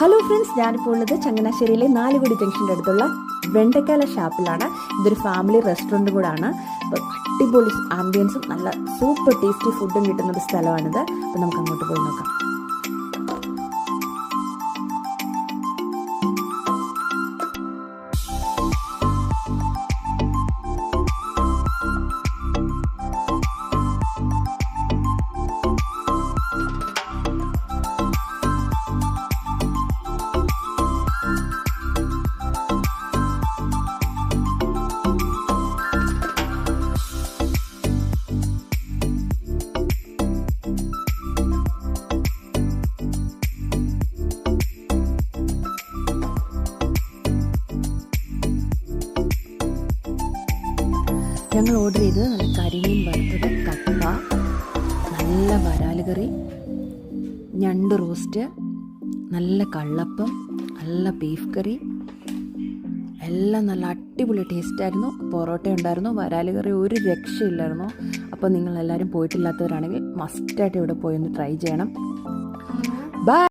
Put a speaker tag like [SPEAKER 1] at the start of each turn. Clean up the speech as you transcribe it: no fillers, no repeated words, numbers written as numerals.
[SPEAKER 1] Hello friends, ഞാനിപ്പോൾ ഉള്ളത് ചങ്ങനാശ്ശേരിയിലെ നാലുകുടി ജംഗ്ഷൻ്റെ അടുത്തുള്ള വെണ്ടക്കാല ഷാപ്പിലാണ്. ഇതൊരു ഫാമിലി റെസ്റ്റോറൻറ്റ് കൂടാണ്. അപ്പോൾ അടിപൊളി ആംബിയൻസും നല്ല സൂപ്പർ ടേസ്റ്റി ഫുഡും കിട്ടുന്നൊരു സ്ഥലമാണിത്. അപ്പോൾ നമുക്ക് അങ്ങോട്ട് പോയി നോക്കാം. ഞങ്ങൾ ഓർഡർ ചെയ്തത് നല്ല കരിമീൻ വറുത്തത്, കപ്പ, നല്ല വരാല് കറി, ഞണ്ട് റോസ്റ്റ്, നല്ല കള്ളപ്പം, നല്ല ബീഫ് കറി, എല്ലാം നല്ല അടിപൊളി ടേസ്റ്റായിരുന്നു. പൊറോട്ട ഉണ്ടായിരുന്നു, വരാല് കറി ഒരു രക്ഷയില്ലായിരുന്നു. അപ്പോൾ നിങ്ങളെല്ലാവരും പോയിട്ടില്ലാത്തവരാണെങ്കിൽ മസ്റ്റായിട്ട് ഇവിടെ പോയി ഒന്ന് ട്രൈ ചെയ്യണം. ബൈ.